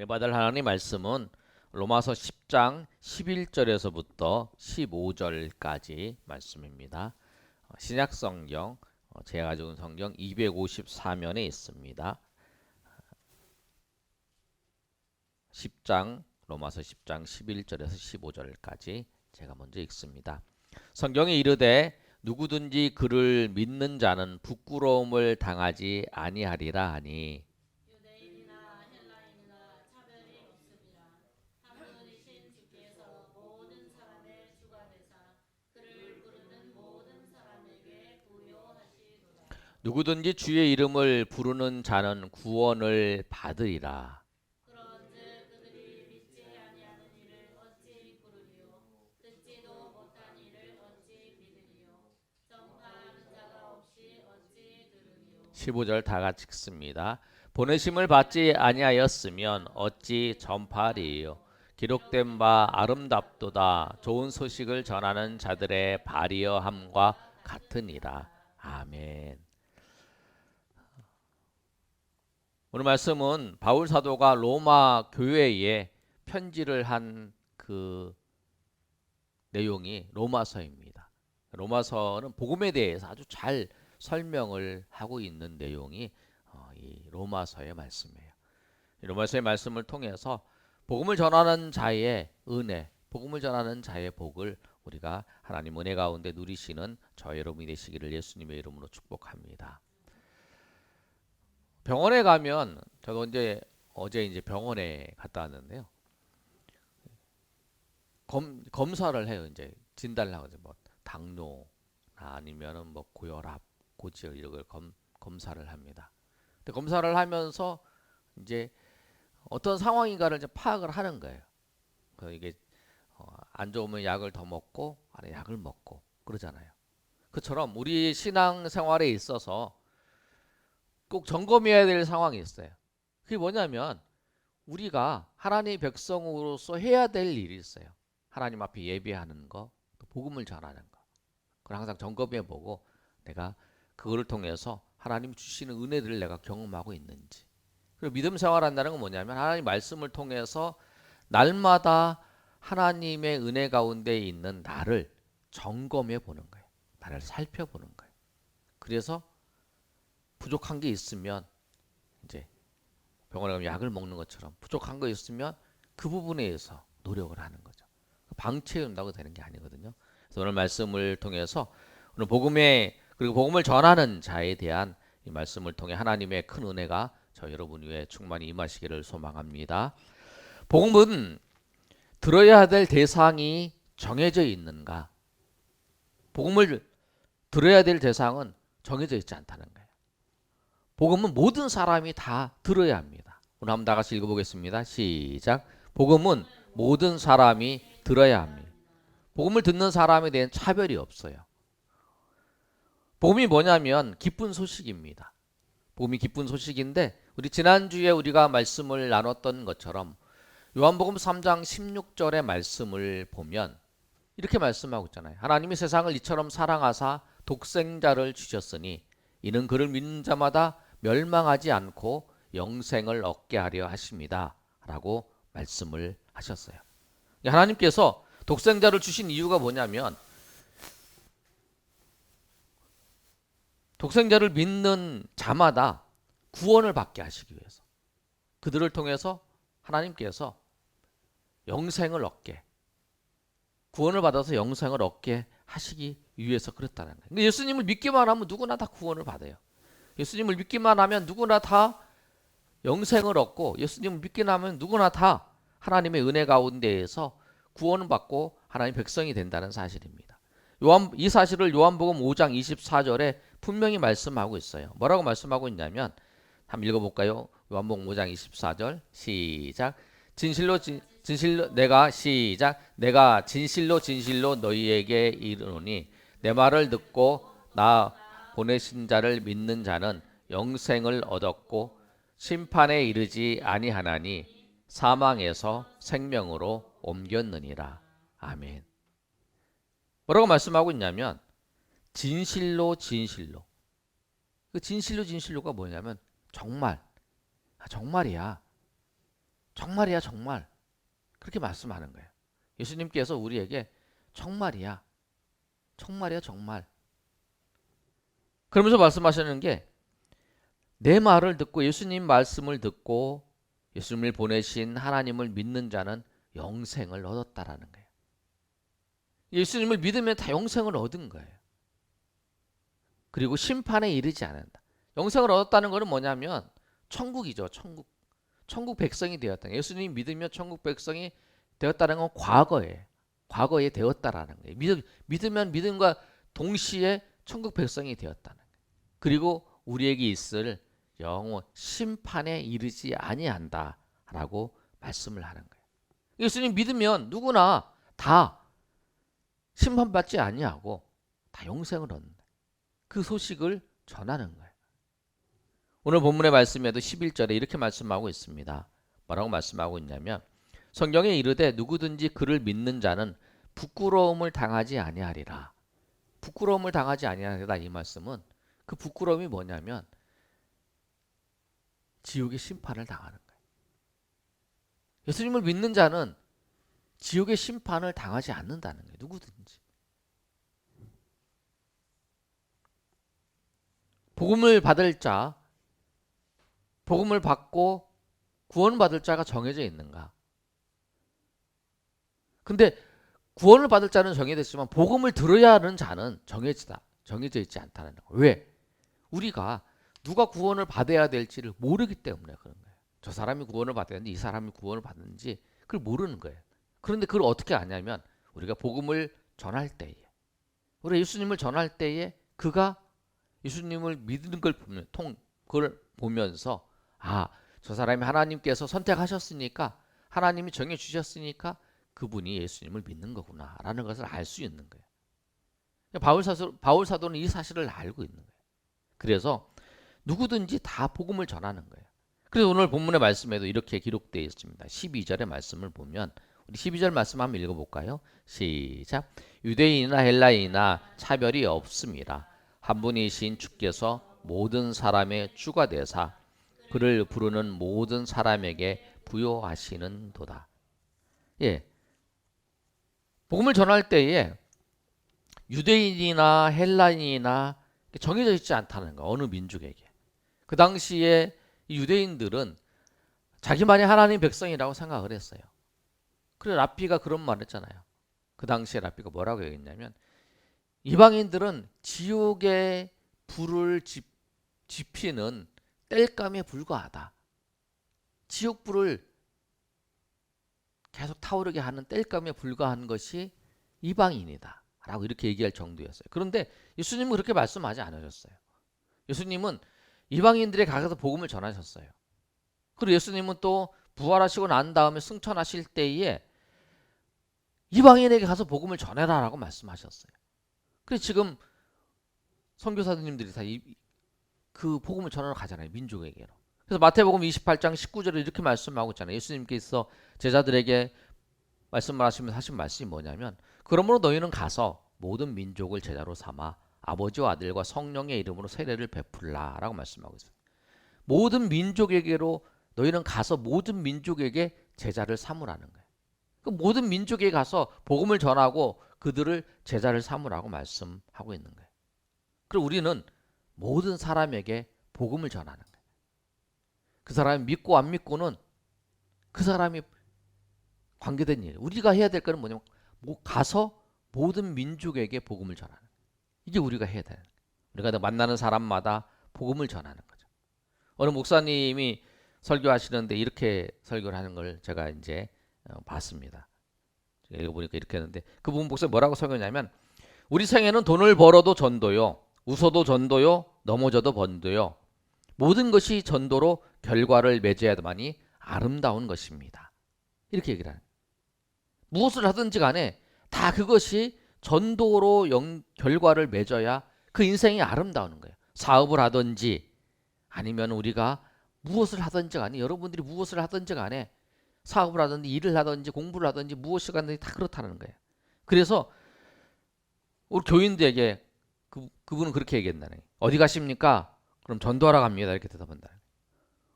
은혜 받을 하나님 말씀은 로마서 10장 11절에서부터 15절까지 말씀입니다. 신약 성경 제가 가지고 있는 성경 254면에 있습니다. 10장 로마서 10장 11절에서 15절까지 제가 먼저 읽습니다. 성경에 이르되 누구든지 그를 믿는 자는 부끄러움을 당하지 아니하리라 하니 유대인이나 헬라인이나 차별이 없으리라. 한 분이신 주께서 모든 사람의 주가 되사 그를 부르는 모든 사람에게 부요하시리라. 누구든지 주의 이름을 부르는 자는 구원을 받으리라. 그런즉 그들이 믿지 아니하는 이를 어찌 부르리요? 듣지도 못한 이를 어찌 믿으리요? 전파하는 자가 없이 어찌 들으리요? 15절 다 같이 읽습니다. 보내심을 받지 아니하였으면 어찌 전파하리요. 기록된 바 아름답도다. 좋은 소식을 전하는 자들의 발이여함과 같으니라. 아멘. 오늘 말씀은 바울 사도가 로마 교회에 편지를 한 그 내용이 로마서입니다. 로마서는 복음에 대해서 아주 잘 설명을 하고 있는 내용이 이 로마서의 말씀이에요. 이 로마서의 말씀을 통해서 복음을 전하는 자의 은혜, 복음을 전하는 자의 복을 우리가 하나님 은혜 가운데 누리시는 저 여러분이 되시기를 예수님의 이름으로 축복합니다. 병원에 가면 저도 어제 병원에 갔다 왔는데요. 검사를 해요. 이제 진단을 하거든요. 뭐 당뇨 아니면은 뭐 고혈압, 고지혈 이런 걸 검사를 합니다. 근데 검사를 하면서 이제 어떤 상황인가를 이제 파악을 하는 거예요. 이게 안 좋으면 약을 더 먹고 아니 약을 먹고 그러잖아요. 그처럼 우리 신앙 생활에 있어서 꼭 점검해야 될 상황이 있어요. 그게 뭐냐면 우리가 하나님의 백성으로서 해야 될 일이 있어요. 하나님 앞에 예배하는 거, 또 복음을 전하는 거. 그걸 항상 점검해 보고 내가 그거를 통해서 하나님 주시는 은혜들을 내가 경험하고 있는지. 그리고 믿음 생활한다는 건 뭐냐면 하나님 말씀을 통해서 날마다 하나님의 은혜 가운데 있는 나를 점검해 보는 거예요. 나를 살펴보는 거예요. 그래서 부족한 게 있으면 이제 병원에 가면 약을 먹는 것처럼 부족한 거 있으면 그 부분에 의해서 노력을 하는 거죠. 방치해온다고 되는 게 아니거든요. 그래서 오늘 말씀을 통해서 오늘 복음에 그리고 복음을 전하는 자에 대한 이 말씀을 통해 하나님의 큰 은혜가 저 여러분 위에 충만히 임하시기를 소망합니다. 복음은 들어야 될 대상이 정해져 있는가? 복음을 들어야 될 대상은 정해져 있지 않다는 거예요. 복음은 모든 사람이 다 들어야 합니다. 오늘 한번 다 같이 읽어보겠습니다. 시작. 복음은 모든 사람이 들어야 합니다. 복음을 듣는 사람에 대한 차별이 없어요. 복음이 뭐냐면 기쁜 소식입니다. 복음이 기쁜 소식인데 우리 지난주에 우리가 말씀을 나눴던 것처럼 요한복음 3장 16절의 말씀을 보면 이렇게 말씀하고 있잖아요. 하나님이 세상을 이처럼 사랑하사 독생자를 주셨으니 이는 그를 믿는 자마다 멸망하지 않고 영생을 얻게 하려 하십니다. 라고 말씀을 하셨어요. 하나님께서 독생자를 주신 이유가 뭐냐면 독생자를 믿는 자마다 구원을 받게 하시기 위해서 그들을 통해서 하나님께서 영생을 얻게 구원을 받아서 영생을 얻게 하시기 위해서 그랬다는 거예요. 근데 예수님을 믿기만 하면 누구나 다 구원을 받아요. 예수님을 믿기만 하면 누구나 다 영생을 얻고 예수님을 믿기만 하면 누구나 다 하나님의 은혜 가운데에서 구원을 받고 하나님의 백성이 된다는 사실입니다. 이 사실을 요한복음 5장 24절에 분명히 말씀하고 있어요. 뭐라고 말씀하고 있냐면 한번 읽어볼까요? 요한복음 5장 24절 시작. 내가 진실로 너희에게 이르노니 내 말을 듣고 나 보내신 자를 믿는 자는 영생을 얻었고 심판에 이르지 아니하나니 사망에서 생명으로 옮겼느니라. 아멘. 뭐라고 말씀하고 있냐면 진실로 그 진실로가 뭐냐면 정말이야. 정말이야 정말. 그렇게 말씀하는 거예요. 예수님께서 우리에게 정말이야. 정말이야 정말. 그러면서 말씀하시는 게 내 말을 듣고 예수님 말씀을 듣고 예수님을 보내신 하나님을 믿는 자는 영생을 얻었다라는 거예요. 예수님을 믿으면 다 영생을 얻은 거예요. 그리고 심판에 이르지 않는다. 영생을 얻었다는 것은 뭐냐면 천국이죠. 천국. 천국 백성이 되었다. 예수님 믿으면 천국 백성이 되었다는 건 과거에 되었다라는 거예요. 믿으면 믿음과 동시에 천국 백성이 되었다는 거예요. 그리고 우리에게 있을 영원 심판에 이르지 아니한다라고 말씀을 하는 거예요. 예수님 믿으면 누구나 다 심판받지 아니하고 다 영생을 얻는 그 소식을 전하는 거예요. 오늘 본문의 말씀에도 11절에 이렇게 말씀하고 있습니다. 뭐라고 말씀하고 있냐면 성경에 이르되 누구든지 그를 믿는 자는 부끄러움을 당하지 아니하리라. 부끄러움을 당하지 아니하리라. 이 말씀은 그 부끄러움이 뭐냐면 지옥의 심판을 당하는 거예요. 예수님을 믿는 자는 지옥의 심판을 당하지 않는다는 거예요. 누구든지. 복음을 받을 자, 복음을 받고 구원받을 자가 정해져 있는가? 근데 구원을 받을 자는 정해져 있지만 복음을 들어야 하는 자는 정해져 있지 않다는 거예요. 왜? 우리가 누가 구원을 받아야 될지를 모르기 때문에 그런 거예요. 저 사람이 구원을 받아야 되는지 이 사람이 구원을 받는지 그걸 모르는 거예요. 그런데 그걸 어떻게 아냐면 우리가 복음을 전할 때에 우리가 예수님을 전할 때에 그가 예수님을 믿는 걸 보면 그걸 보면서 저 사람이 하나님께서 선택하셨으니까 하나님이 정해 주셨으니까 그분이 예수님을 믿는 거구나라는 것을 알 수 있는 거예요. 바울 사도는 이 사실을 알고 있는 거예요. 그래서 누구든지 다 복음을 전하는 거예요. 그래서 오늘 본문의 말씀에도 이렇게 기록되어 있습니다. 12절의 말씀을 보면 우리 12절 말씀 한번 읽어볼까요? 시작. 유대인이나 헬라인이나 차별이 없습니다. 한 분이신 주께서 모든 사람의 주가 되사 그를 부르는 모든 사람에게 부여하시는 도다. 예, 복음을 전할 때에 유대인이나 헬라인이나 정해져 있지 않다는 거. 어느 민족에게. 그 당시에 이 유대인들은 자기만이 하나님 백성이라고 생각을 했어요. 그래서 랍비가 그런 말을 했잖아요. 그 당시에 랍비가 뭐라고 얘기했냐면 이방인들은 지옥의 불을 지피는 땔감에 불과하다. 지옥불을 계속 타오르게 하는 땔감에 불과한 것이 이방인이다 라고 이렇게 얘기할 정도였어요. 그런데 예수님은 그렇게 말씀하지 않으셨어요. 예수님은 이방인들에 가서 복음을 전하셨어요. 그리고 예수님은 또 부활하시고 난 다음에 승천하실 때에 이방인에게 가서 복음을 전해라 라고 말씀하셨어요. 그래서 지금 선교사님들이 다 그 복음을 전하러 가잖아요. 민족에게로. 그래서 마태복음 28장 19절에 이렇게 말씀하고 있잖아요. 예수님께서 제자들에게 말씀을 하시면서 하신 말씀이 뭐냐면 그러므로 너희는 가서 모든 민족을 제자로 삼아 아버지와 아들과 성령의 이름으로 세례를 베풀라 라고 말씀하고 있어요. 모든 민족에게로 너희는 가서 모든 민족에게 제자를 삼으라는 거예요. 그 모든 민족에 가서 복음을 전하고 그들을 제자를 삼으라고 말씀하고 있는 거예요. 그리고 우리는 모든 사람에게 복음을 전하는 거예요. 그 사람이 믿고 안 믿고는 그 사람이 관계된 일. 우리가 해야 될 거는 뭐냐면 가서 모든 민족에게 복음을 전하는 거예요. 이게 우리가 해야 되는 거예요. 우리가 만나는 사람마다 복음을 전하는 거죠. 어느 목사님이 설교하시는데 이렇게 설교를 하는 걸 제가 이제 봤습니다. 읽어보니까 이렇게 했는데 그분 목사님 뭐라고 설교하냐면 우리 생애는 돈을 벌어도 전도요. 웃어도 전도요. 넘어져도 번도요. 모든 것이 전도로 결과를 맺어야만이 아름다운 것입니다. 이렇게 얘기를 하는 거예요. 무엇을 하든지 간에 다 그것이 전도로 결과를 맺어야 그 인생이 아름다운 거예요. 사업을 하든지 아니면 우리가 무엇을 하든지 간에 여러분들이 무엇을 하든지 간에 사업을 하든지 일을 하든지 공부를 하든지 무엇을 하든지 다 그렇다는 거예요. 그래서 우리 교인들에게 그분은 그렇게 얘기했다네. 어디 가십니까? 그럼 전도하러 갑니다. 이렇게 대답한다.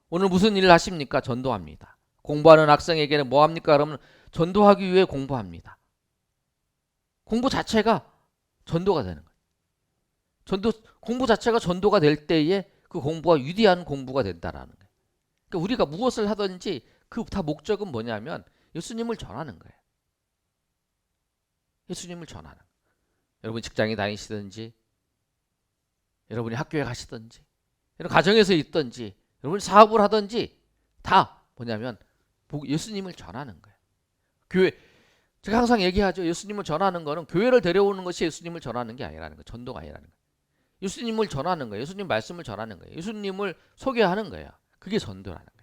오늘 무슨 일을 하십니까? 전도합니다. 공부하는 학생에게는 뭐 합니까? 그러면 전도하기 위해 공부합니다. 공부 자체가 전도가 되는 거예요. 공부 자체가 전도가 될 때에 그 공부가 위대한 공부가 된다라는 거예요. 그러니까 우리가 무엇을 하든지 그 다 목적은 뭐냐면 예수님을 전하는 거예요. 예수님을 전하는 거예요. 여러분 직장에 다니시든지, 여러분이 학교에 가시든지, 여러분 가정에서 있든지, 여러분이 사업을 하든지 다 뭐냐면 예수님을 전하는 거예요. 교회, 제가 항상 얘기하죠. 예수님을 전하는 거는 교회를 데려오는 것이 예수님을 전하는 게 아니라는 거예요. 전도가 아니라는 거예요. 예수님을 전하는 거예요. 예수님 말씀을 전하는 거예요. 예수님을 소개하는 거예요. 그게 전도라는 거예요.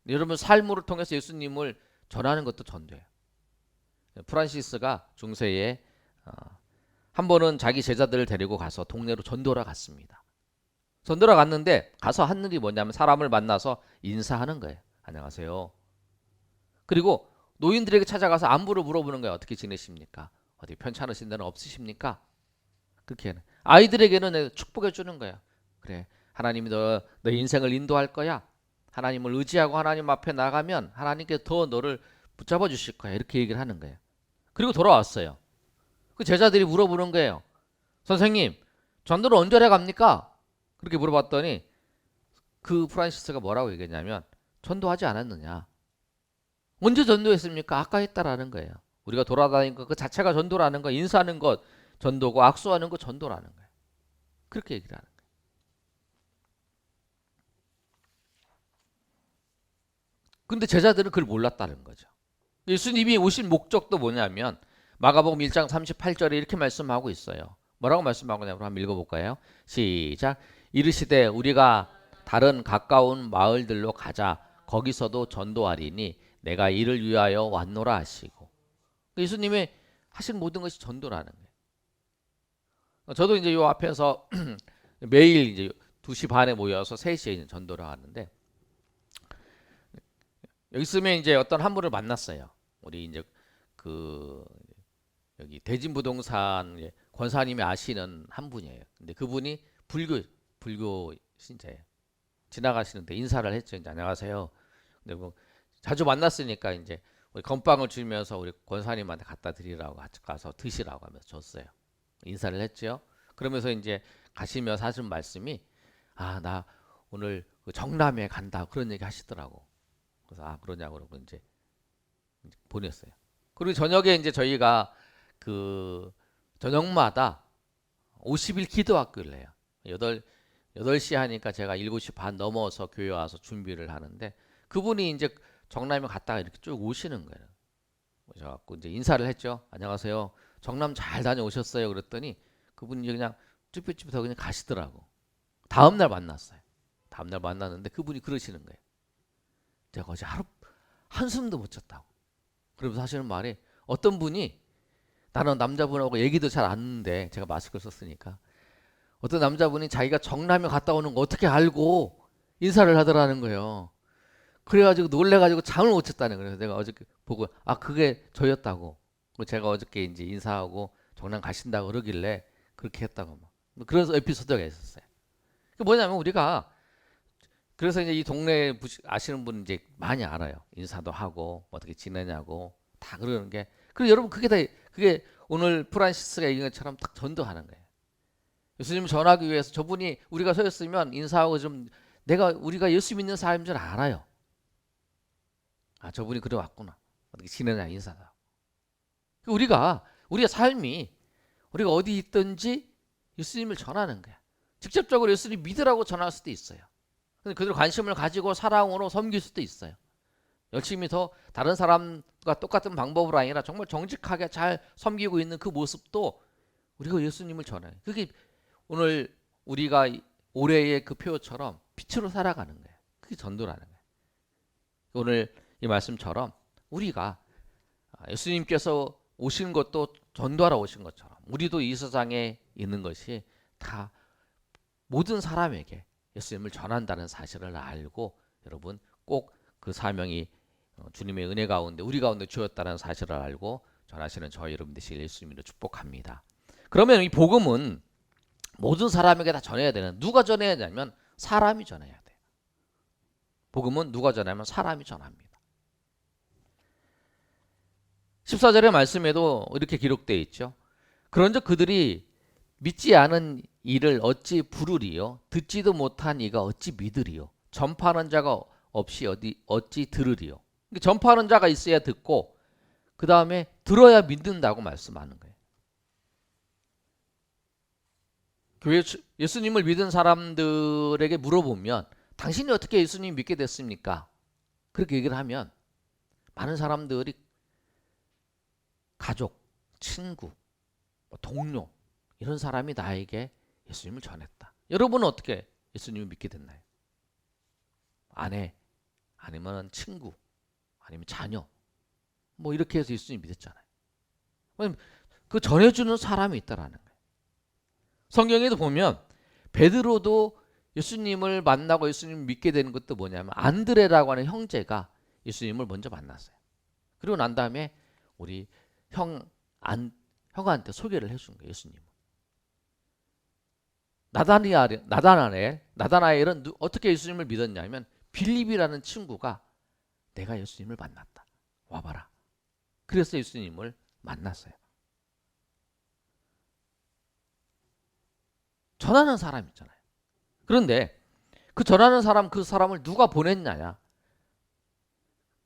여러분 삶으로 통해서 예수님을 전하는 것도 전도예요. 프란시스가 중세에 한 번은 자기 제자들을 데리고 가서 동네로 전도를 갔습니다. 전도를 갔는데 가서 한 일이 뭐냐면 사람을 만나서 인사하는 거예요. 안녕하세요. 그리고 노인들에게 찾아가서 안부를 물어보는 거예요. 어떻게 지내십니까? 어디 편찮으신 데는 없으십니까? 그렇게 하는. 아이들에게는 축복해 주는 거예요. 그래, 하나님이 너 인생을 인도할 거야. 하나님을 의지하고 하나님 앞에 나가면 하나님께 더 너를 붙잡아 주실 거야. 이렇게 얘기를 하는 거예요. 그리고 돌아왔어요. 그 제자들이 물어보는 거예요. 선생님, 전도를 언제 갑니까? 그렇게 물어봤더니 그 프란시스가 뭐라고 얘기했냐면 전도하지 않았느냐. 언제 전도했습니까? 아까 했다라는 거예요. 우리가 돌아다니는 것 그 자체가 전도라는 거, 인사하는 것 전도고 악수하는 것 전도라는 거예요. 그렇게 얘기를 하는 거예요. 근데 제자들은 그걸 몰랐다는 거죠. 예수님이 오신 목적도 뭐냐면 마가복음 1장 38절에 이렇게 말씀하고 있어요. 뭐라고 말씀하고 있냐면 한번 읽어볼까요? 시작. 이르시되 우리가 다른 가까운 마을들로 가자. 거기서도 전도하리니 내가 이를 위하여 왔노라 하시고. 예수님의 하신 모든 것이 전도라는 거예요. 저도 이제 요 앞에서 매일 이제 2시 반에 모여서 3시에 이제 전도를 하는데 여기 있으면 이제 어떤 한 분을 만났어요. 우리 이제 그 여기 대진부동산 권사님이 아시는 한 분이에요. 근데 그분이 불교 신자예요. 지나가시는데 인사를 했죠. 이제 안녕하세요. 근데 뭐 자주 만났으니까 이제 우리 건빵을 주면서 우리 권사님한테 갖다 드리라고 같이 가서 드시라고 하면서 줬어요. 인사를 했죠. 그러면서 이제 가시면서 하신 말씀이 나 오늘 그 정남에 간다 그런 얘기 하시더라고. 그래서 그러냐고 그러고 이제 보냈어요. 그리고 저녁에 이제 저희가 그 저녁마다 50일 기도학교를 해요. 8시 하니까 제가 7시 반 넘어서 교회 와서 준비를 하는데 그분이 이제 정남에 갔다가 이렇게 쭉 오시는 거예요. 오셔갖고 이제 인사를 했죠. 안녕하세요. 정남 잘 다녀오셨어요. 그랬더니 그분이 이제 그냥 쭈뼛쭈뼛하고 그냥 가시더라고. 다음날 만났어요. 다음날 만났는데 그분이 그러시는 거예요. 제가 어제 하루 한숨도 못 잤다고. 그러면서 하시는 말이 어떤 분이 나는 남자분하고 얘기도 잘 안 하는데 제가 마스크를 썼으니까 어떤 남자분이 자기가 정남에 갔다 오는 거 어떻게 알고 인사를 하더라는 거예요. 그래가지고 놀래가지고 잠을 못 잤다는 거예요. 내가 어저께 보고 그게 저였다고. 제가 어저께 이제 인사하고 정남 가신다고 그러길래 그렇게 했다고 막. 그래서 에피소드가 있었어요. 그 뭐냐면 우리가 그래서 이제 이 동네 아시는 분 이제 많이 알아요. 인사도 하고 어떻게 지내냐고 다 그러는 게. 그리고 여러분 그게 오늘 프란시스가 얘기한 것처럼 딱 전도하는 거예요. 예수님 전하기 위해서 저분이 우리가 서 있으면 인사하고 좀 우리가 예수 믿는 사람인 줄 알아요. 저분이 그래 왔구나. 어떻게 지내냐 인사도 하고. 우리가 삶이 우리가 어디 있든지 예수님을 전하는 거야. 직접적으로 예수님 믿으라고 전할 수도 있어요. 근데 그들 관심을 가지고 사랑으로 섬길 수도 있어요. 열심히 더 다른 사람과 똑같은 방법으로 아니라 정말 정직하게 잘 섬기고 있는 그 모습도 우리가 예수님을 전해요. 그게 오늘 우리가 올해의 그 표처럼 빛으로 살아가는 거예요. 그게 전도라는 거예요. 오늘 이 말씀처럼 우리가 예수님께서 오신 것도 전도하러 오신 것처럼 우리도 이 세상에 있는 것이 다 모든 사람에게 예수님을 전한다는 사실을 알고 여러분 꼭 그 사명이 주님의 은혜 가운데 우리 가운데 주었다는 사실을 알고 전하시는 저희 여러분 되시길 예수님으로 축복합니다. 그러면 이 복음은 모든 사람에게 다 전해야 되는 누가 전해야 되냐면 사람이 전해야 돼요. 복음은 누가 전하면 사람이 전합니다. 14절의 말씀에도 이렇게 기록되어 있죠. 그런즉 그들이 믿지 않은 이를 어찌 부르리요? 듣지도 못한 이가 어찌 믿으리요? 전파하는 자가 없이 어찌 들으리요? 전파하는 자가 있어야 듣고 그 다음에 들어야 믿는다고 말씀하는 거예요. 교회 예수님을 믿은 사람들에게 물어보면 당신이 어떻게 예수님 믿게 됐습니까? 그렇게 얘기를 하면 많은 사람들이 가족, 친구, 동료 이런 사람이 나에게 예수님을 전했다. 여러분은 어떻게 예수님을 믿게 됐나요? 아내, 아니면 친구, 아니면 자녀 뭐 이렇게 해서 예수님 믿었잖아요. 그 전해주는 사람이 있다라는 거예요. 성경에도 보면 베드로도 예수님을 만나고 예수님을 믿게 되는 것도 뭐냐면 안드레라고 하는 형제가 예수님을 먼저 만났어요. 그리고 난 다음에 우리 형한테 소개를 해준 거예요. 예수님을. 나다나엘은 어떻게 예수님을 믿었냐면 빌립이라는 친구가 내가 예수님을 만났다. 와봐라. 그래서 예수님을 만났어요. 전하는 사람 있잖아요. 그런데 그 전하는 사람, 그 사람을 누가 보냈냐냐.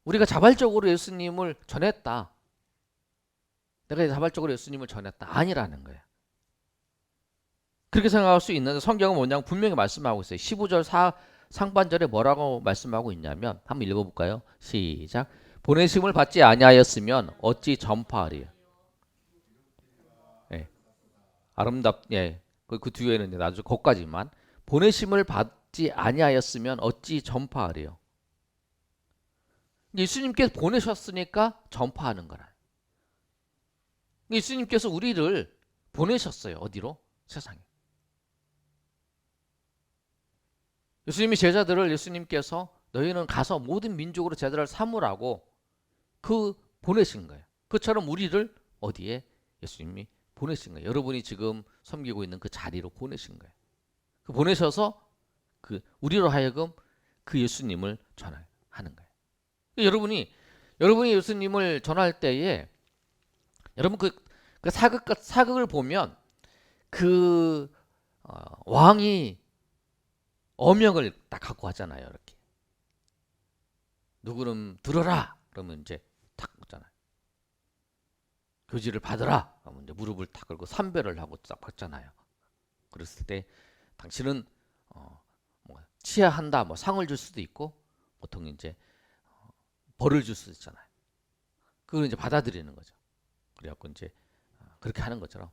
우리가 자발적으로 예수님을 전했다. 내가 자발적으로 예수님을 전했다. 아니라는 거예요. 그렇게 생각할 수 있는데 성경은 뭐냐면 분명히 말씀하고 있어요. 15절 상반절에 뭐라고 말씀하고 있냐면 한번 읽어볼까요? 시작. 보내심을 받지 아니하였으면 어찌 전파하리요. 예. 예. 그 뒤에는 나중에 거기까지만 보내심을 받지 아니하였으면 어찌 전파하리요. 예수님께서 보내셨으니까 전파하는 거라. 예수님께서 우리를 보내셨어요. 어디로? 세상에. 예수님께서 너희는 가서 모든 민족으로 제자를 삼으라고 보내신 거예요. 그처럼 우리를 어디에 예수님이 보내신 거예요. 여러분이 지금 섬기고 있는 그 자리로 보내신 거예요. 보내셔서 우리로 하여금 그 예수님을 전하는 거예요. 여러분이 예수님을 전할 때에 여러분 그 사극을 보면 왕이 어명을 딱 갖고 하잖아요. 이렇게 누구는 들어라 그러면 이제 탁 묻잖아요. 교지를 받으라 그러면 이제 무릎을 탁 꿇고 삼배를 하고 딱 받잖아요. 그랬을 때 당신은 치하한다 뭐 상을 줄 수도 있고 보통 이제 벌을 줄 수도 있잖아요. 그걸 이제 받아들이는 거죠. 그래갖고 이제 그렇게 하는 것처럼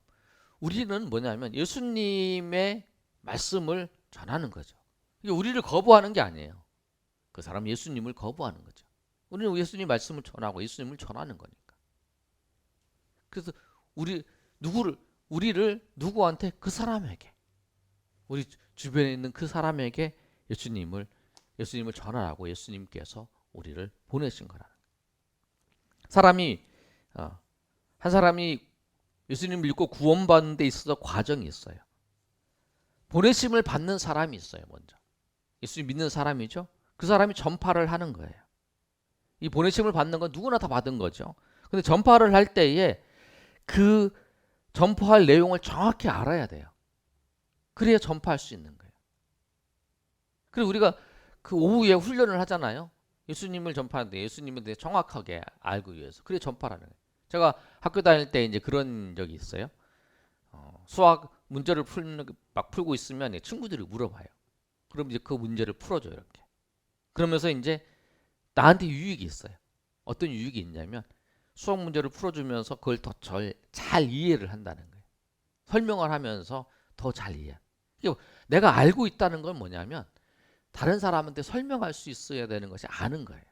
우리는 뭐냐면 예수님의 말씀을 전하는 거죠. 이게 우리를 거부하는 게 아니에요. 그 사람 예수님을 거부하는 거죠. 우리는 예수님 말씀을 전하고 예수님을 전하는 거니까. 그래서 우리를 누구한테? 그 사람에게, 우리 주변에 있는 그 사람에게 예수님을 전하라고 예수님께서 우리를 보내신 거라는 거예요. 한 사람이 예수님을 믿고 구원받는 데 있어서 과정이 있어요. 보내심을 받는 사람이 있어요. 먼저 예수님 믿는 사람이죠. 그 사람이 전파를 하는 거예요. 이 보내심을 받는 건 누구나 다 받은 거죠. 근데 전파를 할 때에 그 전파할 내용을 정확히 알아야 돼요. 그래야 전파할 수 있는 거예요. 그리고 우리가 그 오후에 훈련을 하잖아요. 예수님을 전파하는데 예수님에 대해 정확하게 알기 위해서. 그래 전파를 하는 거예요. 제가 학교 다닐 때 이제 그런 적이 있어요. 수학 문제를 풀고 있으면 친구들이 물어봐요. 그럼 이제 그 문제를 풀어줘요. 이렇게. 그러면서 이제 나한테 유익이 있어요. 어떤 유익이 있냐면 수학 문제를 풀어주면서 그걸 더 잘 이해를 한다는 거예요. 설명을 하면서 더 잘 이해. 내가 알고 있다는 건 뭐냐면 다른 사람한테 설명할 수 있어야 되는 것이 아는 거예요.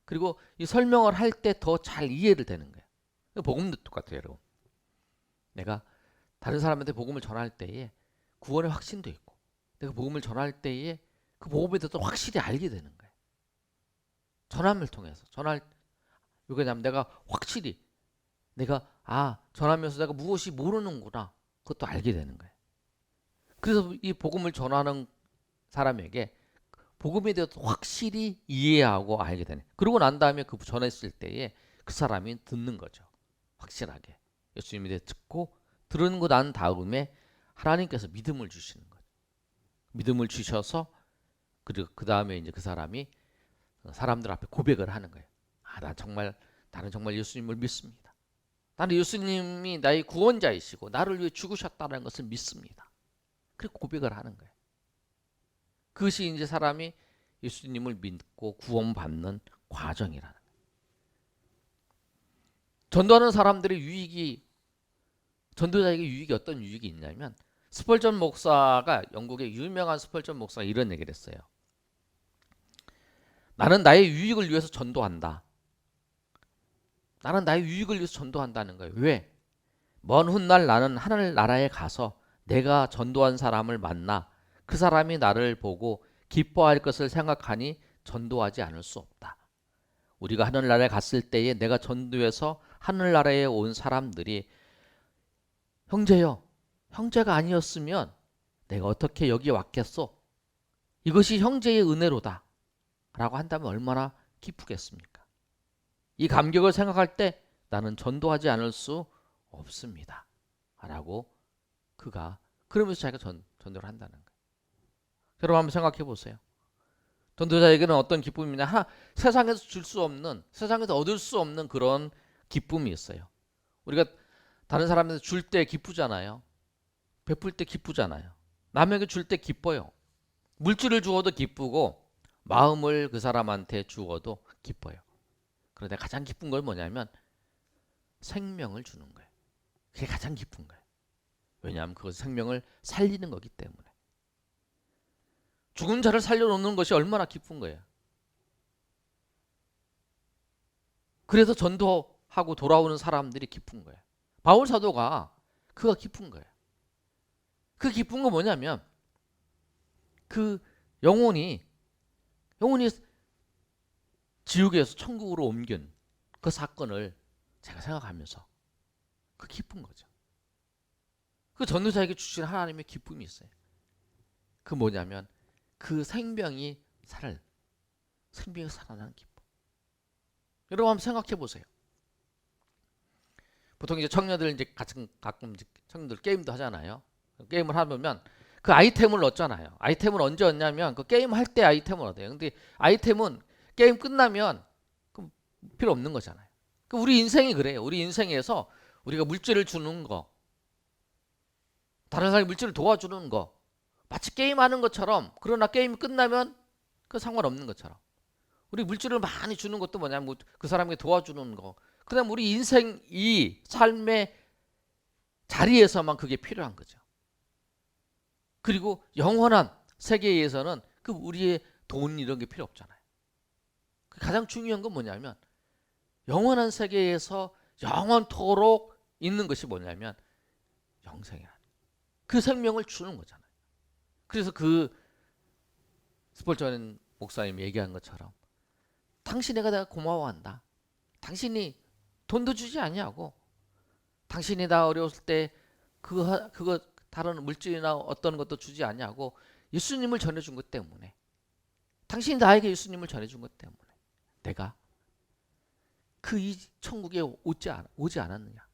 그리고 이 설명을 할 때 더 잘 이해를 되는 거예요. 복음도 똑같아요, 여러분. 내가 다른 사람한테 복음을 전할 때에 구원의 확신도 있고 내가 복음을 전할 때에 그 복음에 대해서 확실히 알게 되는 거예요. 전함을 통해서 왜냐하면 내가 확실히 전하면서 내가 무엇이 모르는구나 그것도 알게 되는 거예요. 그래서 이 복음을 전하는 사람에게 복음에 대해서 확실히 이해하고 알게 되네. 그러고 난 다음에 그 전했을 때에 그 사람이 듣는 거죠. 확실하게 예수님에 대해 듣고 들은 거 난 다음에 하나님께서 믿음을 주시는 거죠. 믿음을 주셔서 그리고 그 다음에 이제 그 사람이 사람들 앞에 고백을 하는 거예요. 나는 정말 예수님을 믿습니다. 나는 예수님이 나의 구원자이시고 나를 위해 죽으셨다는 것을 믿습니다. 그렇게 고백을 하는 거예요. 그것이 이제 사람이 예수님을 믿고 구원받는 과정이라는 거예요. 전도하는 사람들의 전도자에게 유익이 어떤 유익이 있냐면, 스펄전 목사가, 영국의 유명한 스펄전 목사가 이런 얘기를 했어요. 나는 나의 유익을 위해서 전도한다. 나는 나의 유익을 위해서 전도한다는 거예요. 왜? 먼 훗날 나는 하늘나라에 가서 내가 전도한 사람을 만나 그 사람이 나를 보고 기뻐할 것을 생각하니 전도하지 않을 수 없다. 우리가 하늘나라에 갔을 때에 내가 전도해서 하늘나라에 온 사람들이 형제요, 형제가 아니었으면 내가 어떻게 여기 왔겠소? 이것이 형제의 은혜로다 라고 한다면 얼마나 기쁘겠습니까? 이 감격을 생각할 때 나는 전도하지 않을 수 없습니다 라고 그가 그러면서 자기가 전도를 한다는 거예요. 여러분 한번 생각해 보세요. 전도자에게는 어떤 기쁨이냐? 세상에서 줄 수 없는, 세상에서 얻을 수 없는 그런 기쁨이 있어요. 우리가 다른 사람한테 줄 때 기쁘잖아요. 베풀 때 기쁘잖아요. 남에게 줄 때 기뻐요. 물질을 주어도 기쁘고 마음을 그 사람한테 주어도 기뻐요. 그런데 가장 기쁜 건 뭐냐면 생명을 주는 거예요. 그게 가장 기쁜 거예요. 왜냐하면 그것은 생명을 살리는 거기 때문에. 죽은 자를 살려놓는 것이 얼마나 기쁜 거예요. 그래서 전도하고 돌아오는 사람들이 기쁜 거예요. 바울 사도가 그가 기쁜 거예요. 그 기쁜 건 뭐냐면 그 영혼이 지옥에서 천국으로 옮긴 그 사건을 제가 생각하면서 그 기쁜 거죠. 그 전도자에게 주신 하나님의 기쁨이 있어요. 그 뭐냐면 그 생명이 살아나는 기쁨. 여러분 한번 생각해 보세요. 보통 이제 청년들 이제 가끔 청년들 게임도 하잖아요. 게임을 하면 그 아이템을 얻잖아요. 아이템을 언제 얻냐면 그 게임 할 때 아이템을 얻어요. 근데 아이템은 게임 끝나면 필요 없는 거잖아요. 우리 인생이 그래요. 우리 인생에서 우리가 물질을 주는 거, 다른 사람이 물질을 도와주는 거, 마치 게임하는 것처럼, 그러나 게임이 끝나면 그 상관없는 것처럼 우리 물질을 많이 주는 것도 뭐냐면 그 사람에게 도와주는 거, 그다음 우리 인생 이 삶의 자리에서만 그게 필요한 거죠. 그리고 영원한 세계에서는 그 우리의 돈 이런 게 필요 없잖아요. 가장 중요한 건 뭐냐면 영원한 세계에서 영원토록 있는 것이 뭐냐면 영생이라는 그 생명을 주는 거잖아요. 그래서 그 스펄전 목사님이 얘기한 것처럼 당신에게 내가 고마워한다. 당신이 돈도 주지 아니하고 당신이 나 어려웠을 때 그거 다른 물질이나 어떤 것도 주지 아니하고 예수님을 전해준 것 때문에, 당신이 나에게 예수님을 전해준 것 때문에 내가 그 이 천국에 오지 않았느냐.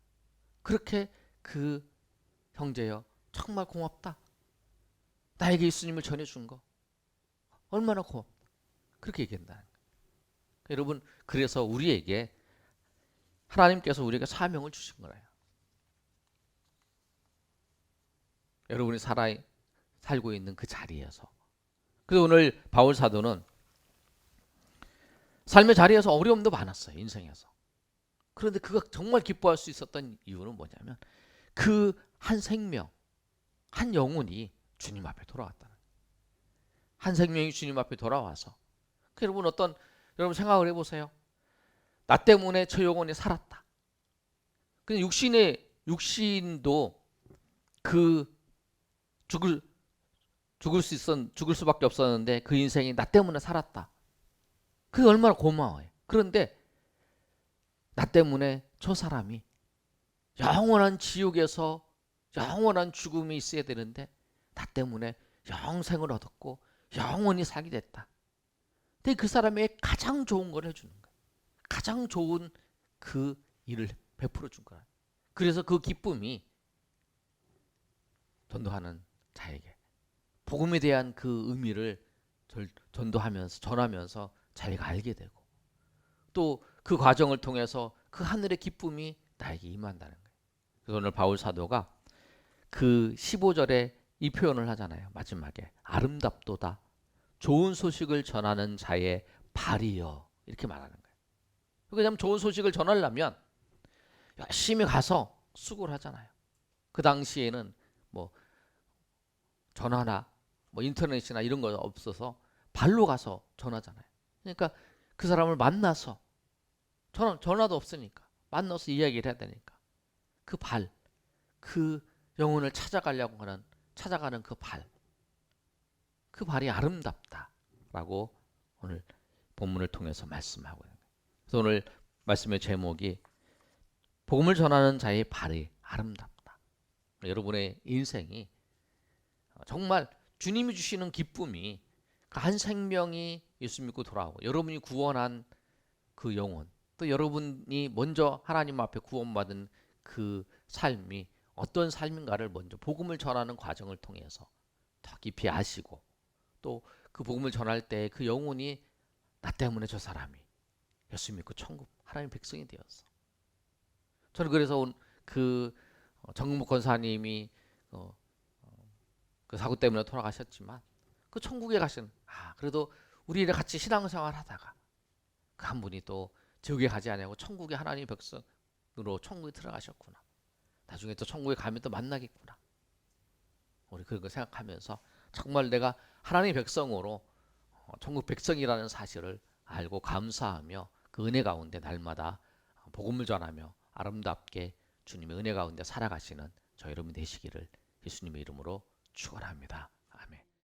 그렇게 그 형제여 정말 고맙다. 나에게 예수님을 전해준 거 얼마나 고맙다. 그렇게 얘기한다. 여러분, 그래서 우리에게 하나님께서 우리에게 사명을 주신 거예요. 여러분이 살고 있는 그 자리에서. 그래서 오늘 바울 사도는 삶의 자리에서 어려움도 많았어요. 인생에서. 그런데 그가 정말 기뻐할 수 있었던 이유는 뭐냐면 그 한 생명, 한 영혼이 주님 앞에 돌아왔다는 거예요. 한 생명이 주님 앞에 돌아와서. 여러분 생각을 해보세요. 나 때문에 저 영혼이 살았다. 근데 육신도 그 죽을 수밖에 없었는데 그 인생이 나 때문에 살았다. 그게 얼마나 고마워요. 그런데 나 때문에 저 사람이 영원한 지옥에서 영원한 죽음이 있어야 되는데 나 때문에 영생을 얻었고 영원히 살게 됐다. 근데 그 사람에게 가장 좋은 걸 해주는 거예요. 가장 좋은 그 일을 베풀어 준 거예요. 그래서 그 기쁨이 전도하는 자에게 복음에 대한 그 의미를 전도하면서 전하면서 자기가 알게 되고 또 그 과정을 통해서 그 하늘의 기쁨이 나에게 임한다는 거예요. 그래서 오늘 바울 사도가 그 15절에 이 표현을 하잖아요. 마지막에 아름답도다 좋은 소식을 전하는 자의 발이여 이렇게 말하는 거예요. 왜냐하면 좋은 소식을 전하려면 열심히 가서 수고를 하잖아요. 그 당시에는 뭐 전화나 뭐 인터넷이나 이런 거 없어서 발로 가서 전하잖아요. 그러니까 그 사람을 만나서 전화도 없으니까 만나서 이야기를 해야 되니까 그 발, 그 영혼을 찾아가는 그 발, 그 발이 아름답다라고 오늘 본문을 통해서 말씀하고 있는 거예요. 그래서 오늘 말씀의 제목이 복음을 전하는 자의 발이 아름답다. 여러분의 인생이 정말 주님이 주시는 기쁨이 한 생명이 예수 믿고 돌아오고 여러분이 구원한 그 영혼 또 여러분이 먼저 하나님 앞에 구원받은 그 삶이 어떤 삶인가를 먼저 복음을 전하는 과정을 통해서 더 깊이 아시고 또 그 복음을 전할 때 그 영혼이 나 때문에 저 사람이 예수 믿고 천국 하나님 백성이 되었어. 저는 그래서 그 정국 권사님이 그 사고 때문에 돌아가셨지만 그 천국에 가신 그래도 우리랑 같이 신앙생활 하다가 그 한 분이 또 지옥에 가지 아니하고 천국에 하나님의 백성으로 천국에 들어가셨구나. 나중에 또 천국에 가면 또 만나겠구나. 우리 그런 거 생각하면서 정말 내가 하나님의 백성으로 천국 백성이라는 사실을 알고 감사하며 그 은혜 가운데 날마다 복음을 전하며 아름답게 주님의 은혜 가운데 살아가시는 저 여러분 되시기를 예수님의 이름으로 축원합니다. 아멘.